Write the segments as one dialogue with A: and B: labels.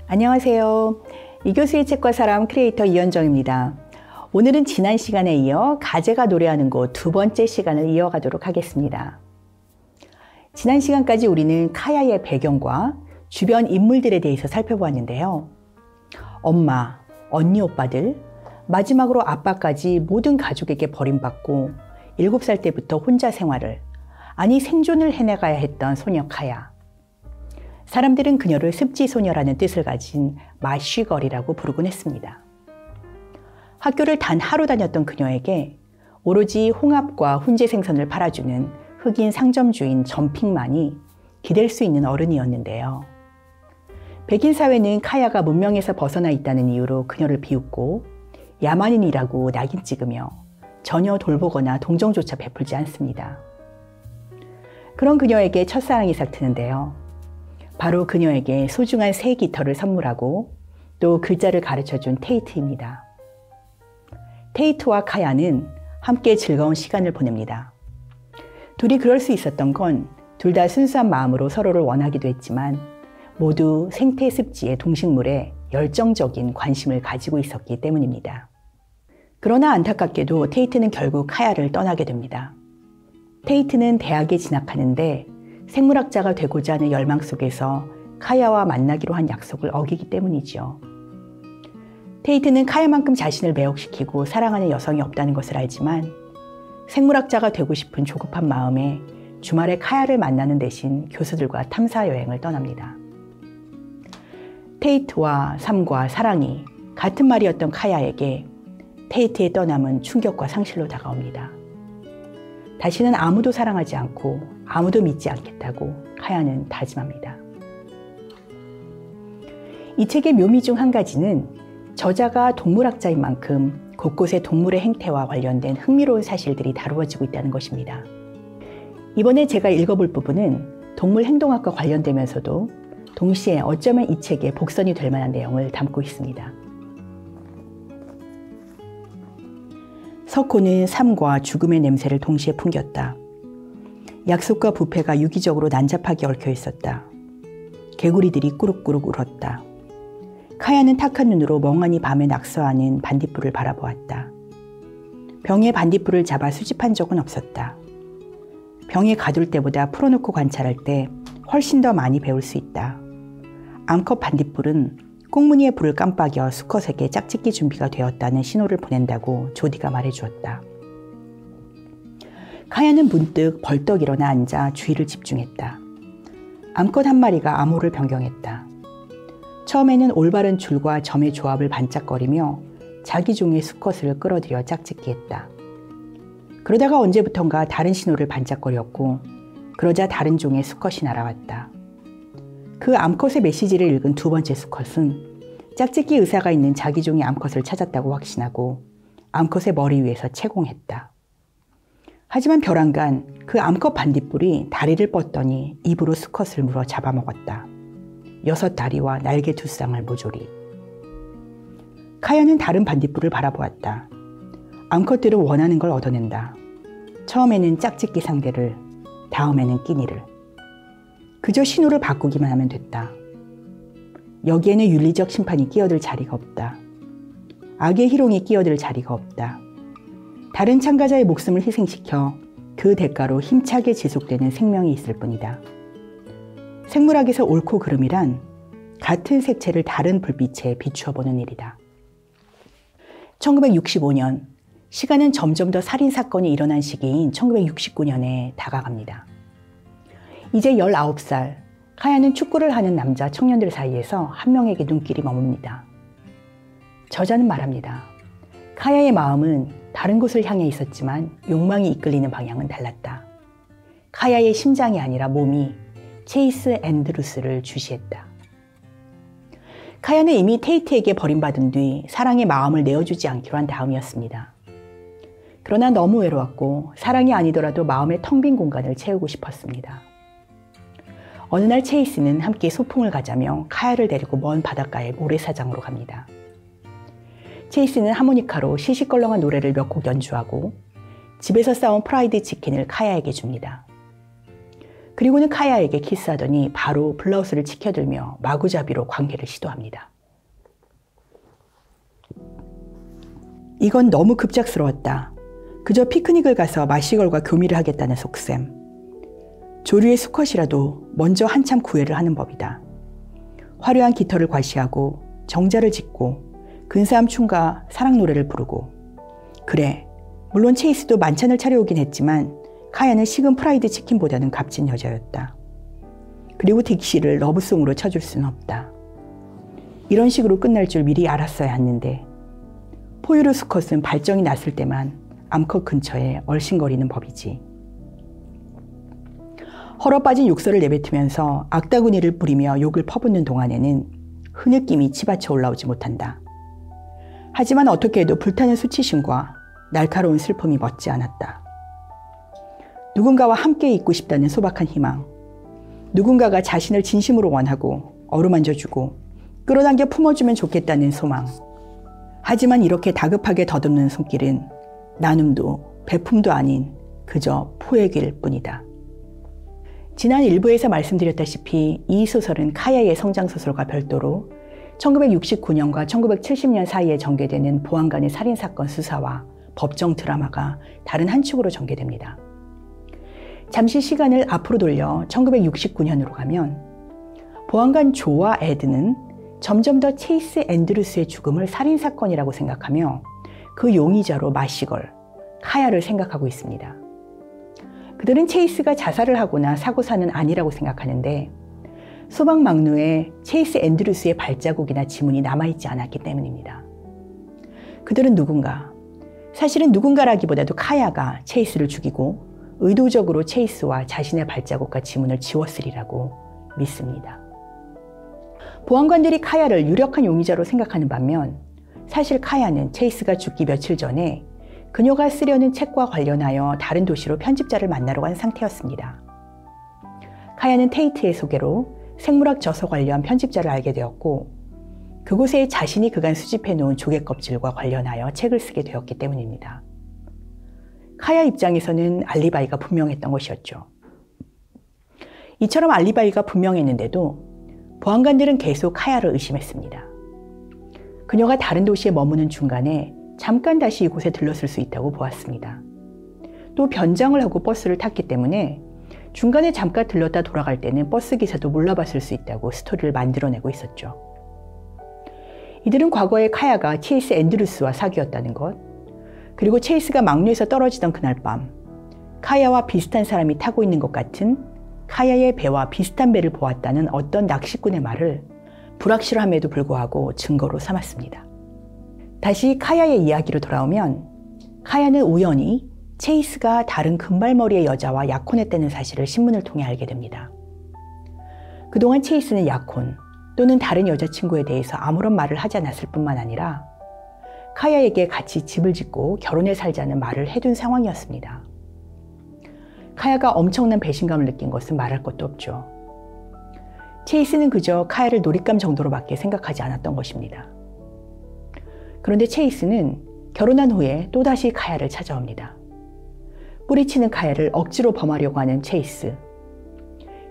A: 안녕하세요. 이교수의 책과 사람 크리에이터 이현정입니다. 오늘은 지난 시간에 이어 가재가 노래하는 곳 두 번째 시간을 이어가도록 하겠습니다. 지난 시간까지 우리는 카야의 배경과 주변 인물들에 대해서 살펴보았는데요. 엄마, 언니 오빠들, 마지막으로 아빠까지 모든 가족에게 버림받고 7살 때부터 혼자 생활을, 아니 생존을 해내가야 했던 소녀 카야. 사람들은 그녀를 습지소녀라는 뜻을 가진 마쉬걸이라고 부르곤 했습니다. 학교를 단 하루 다녔던 그녀에게 오로지 홍합과 훈제 생선을 팔아주는 흑인 상점주인 점핑만이 기댈 수 있는 어른이었는데요. 백인 사회는 카야가 문명에서 벗어나 있다는 이유로 그녀를 비웃고 야만인이라고 낙인 찍으며 전혀 돌보거나 동정조차 베풀지 않습니다. 그런 그녀에게 첫사랑이 싹트는데요. 바로 그녀에게 소중한 새 깃털을 선물하고 또 글자를 가르쳐준 테이트입니다. 테이트와 카야는 함께 즐거운 시간을 보냅니다. 둘이 그럴 수 있었던 건 둘 다 순수한 마음으로 서로를 원하기도 했지만 모두 생태 습지의 동식물에 열정적인 관심을 가지고 있었기 때문입니다. 그러나 안타깝게도 테이트는 결국 카야를 떠나게 됩니다. 테이트는 대학에 진학하는데 생물학자가 되고자 하는 열망 속에서 카야와 만나기로 한 약속을 어기기 때문이죠. 테이트는 카야만큼 자신을 매혹시키고 사랑하는 여성이 없다는 것을 알지만 생물학자가 되고 싶은 조급한 마음에 주말에 카야를 만나는 대신 교수들과 탐사 여행을 떠납니다. 테이트와 삶과 사랑이 같은 말이었던 카야에게 테이트의 떠남은 충격과 상실로 다가옵니다. 다시는 아무도 사랑하지 않고 아무도 믿지 않겠다고 카야는 다짐합니다. 이 책의 묘미 중 한 가지는 저자가 동물학자인 만큼 곳곳에 동물의 행태와 관련된 흥미로운 사실들이 다루어지고 있다는 것입니다. 이번에 제가 읽어볼 부분은 동물 행동학과 관련되면서도 동시에 어쩌면 이 책의 복선이 될 만한 내용을 담고 있습니다. 석호는 삶과 죽음의 냄새를 동시에 풍겼다. 약속과 부패가 유기적으로 난잡하게 얽혀 있었다. 개구리들이 꾸룩꾸룩 울었다. 카야는 탁한 눈으로 멍하니 밤에 낙서하는 반딧불을 바라보았다. 병에 반딧불을 잡아 수집한 적은 없었다. 병에 가둘 때보다 풀어놓고 관찰할 때 훨씬 더 많이 배울 수 있다. 암컷 반딧불은 꽁무니의 불을 깜빡여 수컷에게 짝짓기 준비가 되었다는 신호를 보낸다고 조디가 말해주었다. 카야는 문득 벌떡 일어나 앉아 주의를 집중했다. 암컷 한 마리가 암호를 변경했다. 처음에는 올바른 줄과 점의 조합을 반짝거리며 자기 종의 수컷을 끌어들여 짝짓기했다. 그러다가 언제부턴가 다른 신호를 반짝거렸고 그러자 다른 종의 수컷이 날아왔다. 그 암컷의 메시지를 읽은 두 번째 수컷은 짝짓기 의사가 있는 자기 종의 암컷을 찾았다고 확신하고 암컷의 머리 위에서 채공했다. 하지만 벼랑간 그 암컷 반딧불이 다리를 뻗더니 입으로 수컷을 물어 잡아먹었다. 6다리와 날개 2쌍을 모조리. 카야는 다른 반딧불을 바라보았다. 암컷들은 원하는 걸 얻어낸다. 처음에는 짝짓기 상대를, 다음에는 끼니를. 그저 신호를 바꾸기만 하면 됐다. 여기에는 윤리적 심판이 끼어들 자리가 없다. 악의 희롱이 끼어들 자리가 없다. 다른 참가자의 목숨을 희생시켜 그 대가로 힘차게 지속되는 생명이 있을 뿐이다. 생물학에서 옳고 그름이란 같은 색채를 다른 불빛에 비추어 보는 일이다. 1965년, 시간은 점점 더 살인사건이 일어난 시기인 1969년에 다가갑니다. 이제 19살, 카야는 축구를 하는 남자 청년들 사이에서 한 명에게 눈길이 머뭅니다. 저자는 말합니다. 카야의 마음은 다른 곳을 향해 있었지만 욕망이 이끌리는 방향은 달랐다. 카야의 심장이 아니라 몸이 체이스 앤드루스를 주시했다. 카야는 이미 테이트에게 버림받은 뒤 사랑의 마음을 내어주지 않기로 한 다음이었습니다. 그러나 너무 외로웠고 사랑이 아니더라도 마음의 텅 빈 공간을 채우고 싶었습니다. 어느 날 체이스는 함께 소풍을 가자며 카야를 데리고 먼 바닷가의 모래사장으로 갑니다. 체이스는 하모니카로 시시껄렁한 노래를 몇 곡 연주하고 집에서 싸온 프라이드 치킨을 카야에게 줍니다. 그리고는 카야에게 키스하더니 바로 블라우스를 치켜들며 마구잡이로 관계를 시도합니다. 이건 너무 급작스러웠다. 그저 피크닉을 가서 마시걸과 교미를 하겠다는 속셈. 조류의 수컷이라도 먼저 한참 구애를 하는 법이다. 화려한 깃털을 과시하고 정자를 짓고 근사한 춤과 사랑 노래를 부르고. 그래, 물론 체이스도 만찬을 차려오긴 했지만 카야는 식은 프라이드 치킨보다는 값진 여자였다. 그리고 딕시를 러브송으로 쳐줄 수는 없다. 이런 식으로 끝날 줄 미리 알았어야 했는데 포유류 수컷은 발정이 났을 때만 암컷 근처에 얼씬거리는 법이지. 헐어빠진 욕설을 내뱉으면서 악다구니를 뿌리며 욕을 퍼붓는 동안에는 흐느낌이 치받쳐 올라오지 못한다. 하지만 어떻게 해도 불타는 수치심과 날카로운 슬픔이 멎지 않았다. 누군가와 함께 있고 싶다는 소박한 희망, 누군가가 자신을 진심으로 원하고 어루만져주고 끌어당겨 품어주면 좋겠다는 소망. 하지만 이렇게 다급하게 더듬는 손길은 나눔도 베품도 아닌 그저 포획일 뿐이다. 지난 일부에서 말씀드렸다시피 이 소설은 카야의 성장소설과 별도로 1969년과 1970년 사이에 전개되는 보안관의 살인사건 수사와 법정 드라마가 다른 한 축으로 전개됩니다. 잠시 시간을 앞으로 돌려 1969년으로 가면 보안관 조와 에드는 점점 더 체이스 앤드루스의 죽음을 살인사건이라고 생각하며 그 용의자로 마시걸, 카야를 생각하고 있습니다. 그들은 체이스가 자살을 하거나 사고사는 아니라고 생각하는데 소방망루에 체이스 앤드루스의 발자국이나 지문이 남아있지 않았기 때문입니다. 그들은 누군가, 사실은 누군가라기보다도 카야가 체이스를 죽이고 의도적으로 체이스와 자신의 발자국과 지문을 지웠으리라고 믿습니다. 보안관들이 카야를 유력한 용의자로 생각하는 반면 사실 카야는 체이스가 죽기 며칠 전에 그녀가 쓰려는 책과 관련하여 다른 도시로 편집자를 만나러 간 상태였습니다. 카야는 테이트의 소개로 생물학 저서 관련 편집자를 알게 되었고 그곳에 자신이 그간 수집해 놓은 조개 껍질과 관련하여 책을 쓰게 되었기 때문입니다. 카야 입장에서는 알리바이가 분명했던 것이었죠. 이처럼 알리바이가 분명했는데도 보안관들은 계속 카야를 의심했습니다. 그녀가 다른 도시에 머무는 중간에 잠깐 다시 이곳에 들렀을 수 있다고 보았습니다. 또 변장을 하고 버스를 탔기 때문에 중간에 잠깐 들렀다 돌아갈 때는 버스 기사도 몰라봤을 수 있다고 스토리를 만들어내고 있었죠. 이들은 과거에 카야가 체이스 앤드루스와 사귀었다는 것, 그리고 체이스가 막루에서 떨어지던 그날 밤 카야와 비슷한 사람이 타고 있는 것 같은 카야의 배와 비슷한 배를 보았다는 어떤 낚시꾼의 말을 불확실함에도 불구하고 증거로 삼았습니다. 다시 카야의 이야기로 돌아오면 카야는 우연히 체이스가 다른 금발머리의 여자와 약혼했다는 사실을 신문을 통해 알게 됩니다. 그동안 체이스는 약혼 또는 다른 여자친구에 대해서 아무런 말을 하지 않았을 뿐만 아니라 카야에게 같이 집을 짓고 결혼해 살자는 말을 해둔 상황이었습니다. 카야가 엄청난 배신감을 느낀 것은 말할 것도 없죠. 체이스는 그저 카야를 놀잇감 정도로밖에 생각하지 않았던 것입니다. 그런데 체이스는 결혼한 후에 또다시 카야를 찾아옵니다. 뿌리치는 카야를 억지로 범하려고 하는 체이스.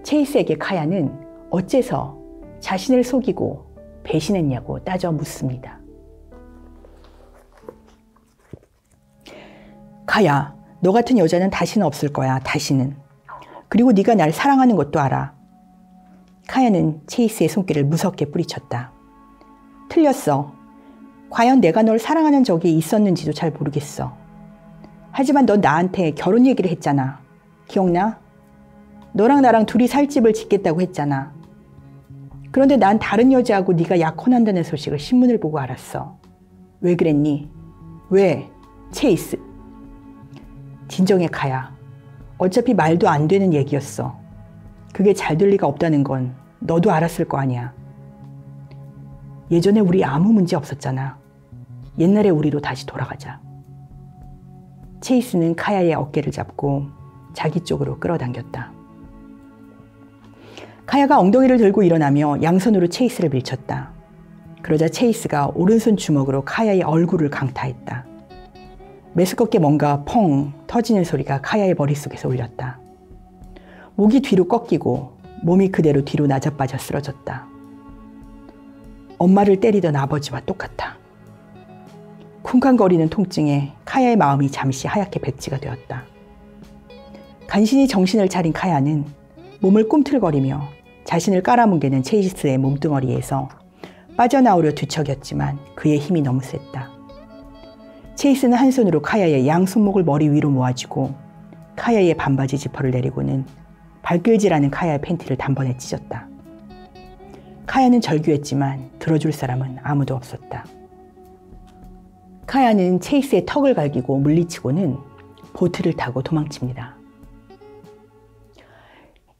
A: 체이스에게 카야는 어째서 자신을 속이고 배신했냐고 따져 묻습니다. 카야, 너 같은 여자는 다시는 없을 거야, 다시는. 그리고 네가 날 사랑하는 것도 알아. 카야는 체이스의 손길을 무섭게 뿌리쳤다. 틀렸어. 과연 내가 널 사랑하는 적이 있었는지도 잘 모르겠어. 하지만 넌 나한테 결혼 얘기를 했잖아. 기억나? 너랑 나랑 둘이 살 집을 짓겠다고 했잖아. 그런데 난 다른 여자하고 네가 약혼한다는 소식을 신문을 보고 알았어. 왜 그랬니? 왜? 체이스. 진정해, 카야. 어차피 말도 안 되는 얘기였어. 그게 잘 될 리가 없다는 건 너도 알았을 거 아니야. 예전에 우리 아무 문제 없었잖아. 옛날의 우리로 다시 돌아가자. 체이스는 카야의 어깨를 잡고 자기 쪽으로 끌어당겼다. 카야가 엉덩이를 들고 일어나며 양손으로 체이스를 밀쳤다. 그러자 체이스가 오른손 주먹으로 카야의 얼굴을 강타했다. 메스껍게 뭔가 펑 터지는 소리가 카야의 머릿속에서 울렸다. 목이 뒤로 꺾이고 몸이 그대로 뒤로 나자빠져 쓰러졌다. 엄마를 때리던 아버지와 똑같아. 쿵쾅거리는 통증에 카야의 마음이 잠시 하얗게 백지가 되었다. 간신히 정신을 차린 카야는 몸을 꿈틀거리며 자신을 깔아뭉개는 체이스의 몸뚱어리에서 빠져나오려 뒤척였지만 그의 힘이 너무 셌다. 체이스는 한 손으로 카야의 양 손목을 머리 위로 모아주고 카야의 반바지 지퍼를 내리고는 발길질하는 카야의 팬티를 단번에 찢었다. 카야는 절규했지만 들어줄 사람은 아무도 없었다. 카야는 체이스의 턱을 갈기고 물리치고는 보트를 타고 도망칩니다.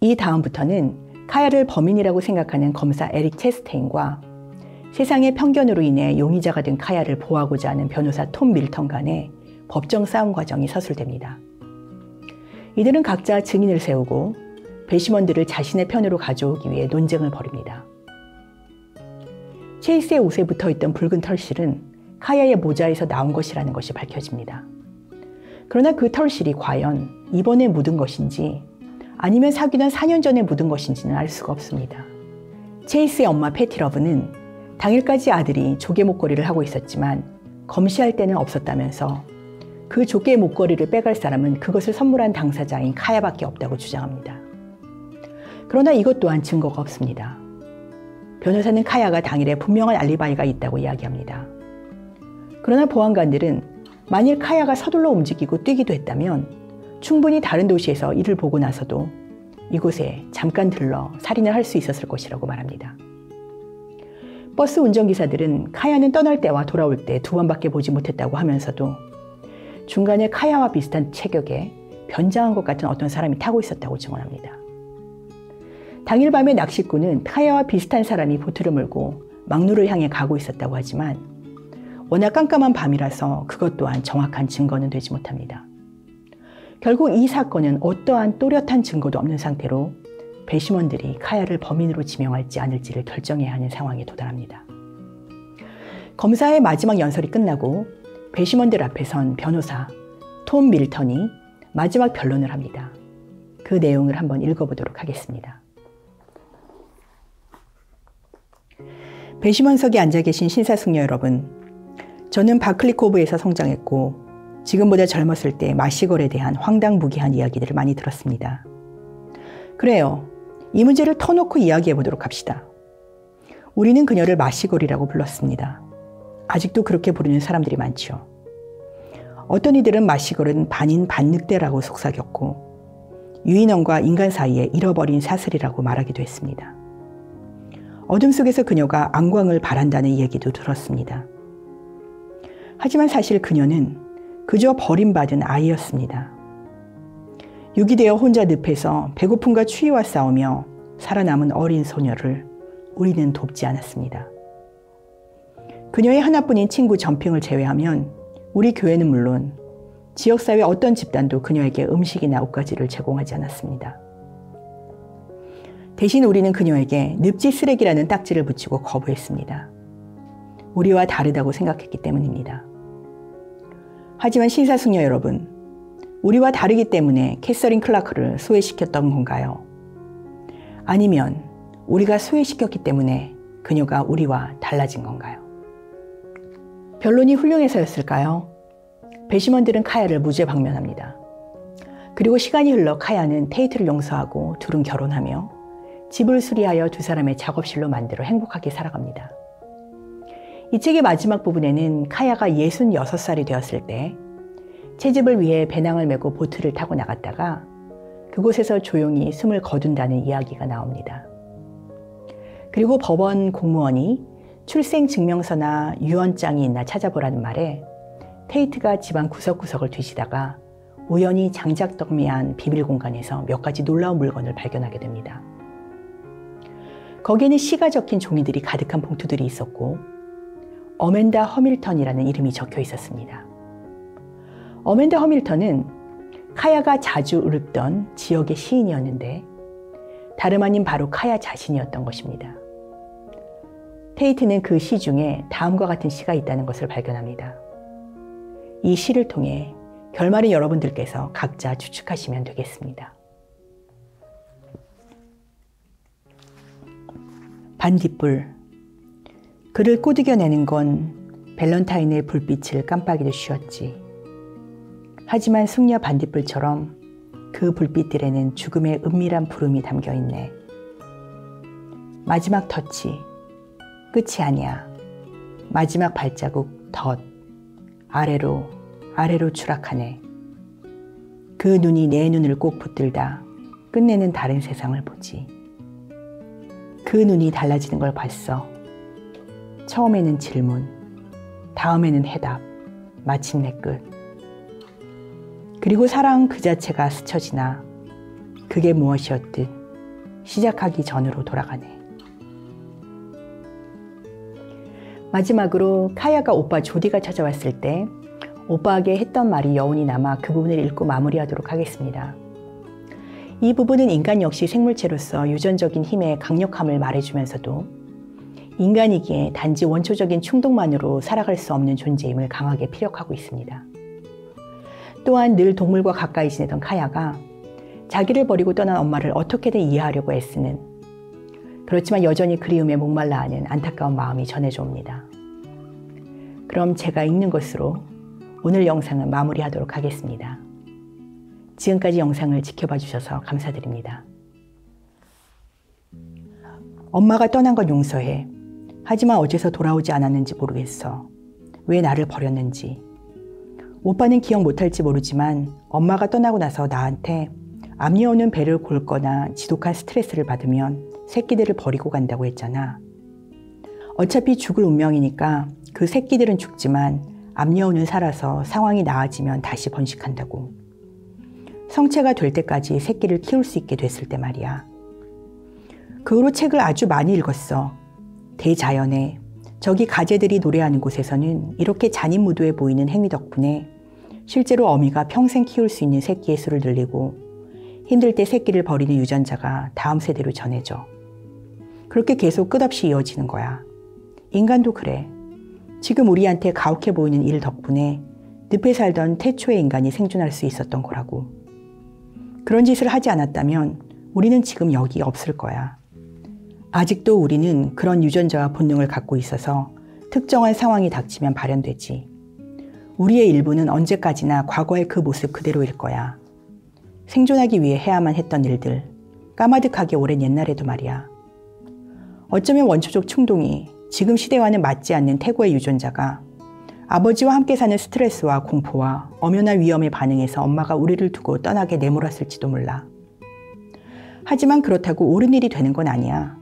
A: 이 다음부터는 카야를 범인이라고 생각하는 검사 에릭 체스테인과 세상의 편견으로 인해 용의자가 된 카야를 보호하고자 하는 변호사 톰 밀턴 간의 법정 싸움 과정이 서술됩니다. 이들은 각자 증인을 세우고 배심원들을 자신의 편으로 가져오기 위해 논쟁을 벌입니다. 체이스의 옷에 붙어있던 붉은 털실은 카야의 모자에서 나온 것이라는 것이 밝혀집니다. 그러나 그 털실이 과연 이번에 묻은 것인지 아니면 사귀던 4년 전에 묻은 것인지는 알 수가 없습니다. 체이스의 엄마 패티러브는 당일까지 아들이 조개 목걸이를 하고 있었지만 검시할 때는 없었다면서 그 조개 목걸이를 빼갈 사람은 그것을 선물한 당사자인 카야밖에 없다고 주장합니다. 그러나 이것 또한 증거가 없습니다. 변호사는 카야가 당일에 분명한 알리바이가 있다고 이야기합니다. 그러나 보안관들은 만일 카야가 서둘러 움직이고 뛰기도 했다면 충분히 다른 도시에서 이를 보고 나서도 이곳에 잠깐 들러 살인을 할 수 있었을 것이라고 말합니다. 버스 운전기사들은 카야는 떠날 때와 돌아올 때 2번밖에 보지 못했다고 하면서도 중간에 카야와 비슷한 체격에 변장한 것 같은 어떤 사람이 타고 있었다고 증언합니다. 당일 밤에 낚시꾼은 카야와 비슷한 사람이 보트를 몰고 막루를 향해 가고 있었다고 하지만 워낙 깜깜한 밤이라서 그것 또한 정확한 증거는 되지 못합니다. 결국 이 사건은 어떠한 또렷한 증거도 없는 상태로 배심원들이 카야를 범인으로 지명할지 않을지를 결정해야 하는 상황에 도달합니다. 검사의 마지막 연설이 끝나고 배심원들 앞에 선 변호사 톰 밀턴이 마지막 변론을 합니다. 그 내용을 한번 읽어보도록 하겠습니다. 배심원석에 앉아 계신 신사숙녀 여러분, 저는 바클리코브에서 성장했고 지금보다 젊었을 때 마시골에 대한 황당무계한 이야기들을 많이 들었습니다. 그래요. 이 문제를 터놓고 이야기해 보도록 합시다. 우리는 그녀를 마시골이라고 불렀습니다. 아직도 그렇게 부르는 사람들이 많죠. 어떤 이들은 마시골은 반인 반늑대라고 속삭였고 유인원과 인간 사이에 잃어버린 사슬이라고 말하기도 했습니다. 어둠 속에서 그녀가 안광을 바란다는 얘기도 들었습니다. 하지만 사실 그녀는 그저 버림받은 아이였습니다. 유기되어 혼자 늪에서 배고픔과 추위와 싸우며 살아남은 어린 소녀를 우리는 돕지 않았습니다. 그녀의 하나뿐인 친구 점핑을 제외하면 우리 교회는 물론 지역사회 어떤 집단도 그녀에게 음식이나 옷가지를 제공하지 않았습니다. 대신 우리는 그녀에게 늪지 쓰레기라는 딱지를 붙이고 거부했습니다. 우리와 다르다고 생각했기 때문입니다. 하지만 신사숙녀 여러분, 우리와 다르기 때문에 캐서린 클라크를 소외시켰던 건가요? 아니면 우리가 소외시켰기 때문에 그녀가 우리와 달라진 건가요? 변론이 훌륭해서였을까요? 배심원들은 카야를 무죄 방면합니다. 그리고 시간이 흘러 카야는 테이트를 용서하고 둘은 결혼하며 집을 수리하여 두 사람의 작업실로 만들어 행복하게 살아갑니다. 이 책의 마지막 부분에는 카야가 66살이 되었을 때 채집을 위해 배낭을 메고 보트를 타고 나갔다가 그곳에서 조용히 숨을 거둔다는 이야기가 나옵니다. 그리고 법원 공무원이 출생증명서나 유언장이 있나 찾아보라는 말에 테이트가 집안 구석구석을 뒤지다가 우연히 장작더미한 비밀 공간에서 몇 가지 놀라운 물건을 발견하게 됩니다. 거기에는 시가 적힌 종이들이 가득한 봉투들이 있었고 어맨다 허밀턴이라는 이름이 적혀 있었습니다. 어맨다 허밀턴은 카야가 자주 읊던 지역의 시인이었는데 다름 아닌 바로 카야 자신이었던 것입니다. 테이트는 그 시 중에 다음과 같은 시가 있다는 것을 발견합니다. 이 시를 통해 결말은 여러분들께서 각자 추측하시면 되겠습니다. 반딧불. 그를 꼬드겨내는 건 밸런타인의 불빛을 깜빡이듯 쉬었지. 하지만 숙녀 반딧불처럼 그 불빛들에는 죽음의 은밀한 부름이 담겨있네. 마지막 터치. 끝이 아니야. 마지막 발자국 덧. 아래로 추락하네. 그 눈이 내 눈을 꼭 붙들다 끝내는 다른 세상을 보지. 그 눈이 달라지는 걸 봤어. 처음에는 질문, 다음에는 해답, 마침내 끝. 그리고 사랑 그 자체가 스쳐 지나 그게 무엇이었든 시작하기 전으로 돌아가네. 마지막으로 카야가 오빠 조디가 찾아왔을 때 오빠에게 했던 말이 여운이 남아 그 부분을 읽고 마무리하도록 하겠습니다. 이 부분은 인간 역시 생물체로서 유전적인 힘의 강력함을 말해주면서도 인간이기에 단지 원초적인 충동만으로 살아갈 수 없는 존재임을 강하게 피력하고 있습니다. 또한 늘 동물과 가까이 지내던 카야가 자기를 버리고 떠난 엄마를 어떻게든 이해하려고 애쓰는, 그렇지만 여전히 그리움에 목말라 하는 안타까운 마음이 전해져 옵니다. 그럼 제가 읽는 것으로 오늘 영상은 마무리하도록 하겠습니다. 지금까지 영상을 지켜봐 주셔서 감사드립니다. 엄마가 떠난 건 용서해. 하지만 어째서 돌아오지 않았는지 모르겠어. 왜 나를 버렸는지. 오빠는 기억 못할지 모르지만 엄마가 떠나고 나서 나한테 앞니오는 배를 골거나 지독한 스트레스를 받으면 새끼들을 버리고 간다고 했잖아. 어차피 죽을 운명이니까 그 새끼들은 죽지만 앞니오는 살아서 상황이 나아지면 다시 번식한다고. 성체가 될 때까지 새끼를 키울 수 있게 됐을 때 말이야. 그 후로 책을 아주 많이 읽었어. 대자연에 저기 가재들이 노래하는 곳에서는 이렇게 잔인무도해 보이는 행위 덕분에 실제로 어미가 평생 키울 수 있는 새끼의 수를 늘리고 힘들 때 새끼를 버리는 유전자가 다음 세대로 전해져. 그렇게 계속 끝없이 이어지는 거야. 인간도 그래. 지금 우리한테 가혹해 보이는 일 덕분에 늪에 살던 태초의 인간이 생존할 수 있었던 거라고. 그런 짓을 하지 않았다면 우리는 지금 여기 없을 거야. 아직도 우리는 그런 유전자와 본능을 갖고 있어서 특정한 상황이 닥치면 발현되지. 우리의 일부는 언제까지나 과거의 그 모습 그대로일 거야. 생존하기 위해 해야만 했던 일들, 까마득하게 오랜 옛날에도 말이야. 어쩌면 원초적 충동이 지금 시대와는 맞지 않는 태고의 유전자가 아버지와 함께 사는 스트레스와 공포와 엄연한 위험에 반응해서 엄마가 우리를 두고 떠나게 내몰았을지도 몰라. 하지만 그렇다고 옳은 일이 되는 건 아니야.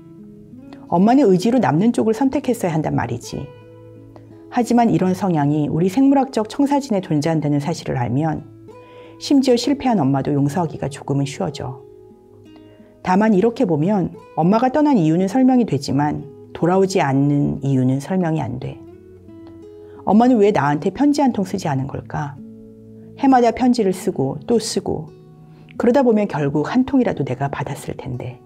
A: 엄마는 의지로 남는 쪽을 선택했어야 한단 말이지. 하지만 이런 성향이 우리 생물학적 청사진에 존재한다는 사실을 알면 심지어 실패한 엄마도 용서하기가 조금은 쉬워져. 다만 이렇게 보면 엄마가 떠난 이유는 설명이 되지만 돌아오지 않는 이유는 설명이 안 돼. 엄마는 왜 나한테 편지 한 통 쓰지 않은 걸까? 해마다 편지를 쓰고 또 쓰고 그러다 보면 결국 한 통이라도 내가 받았을 텐데.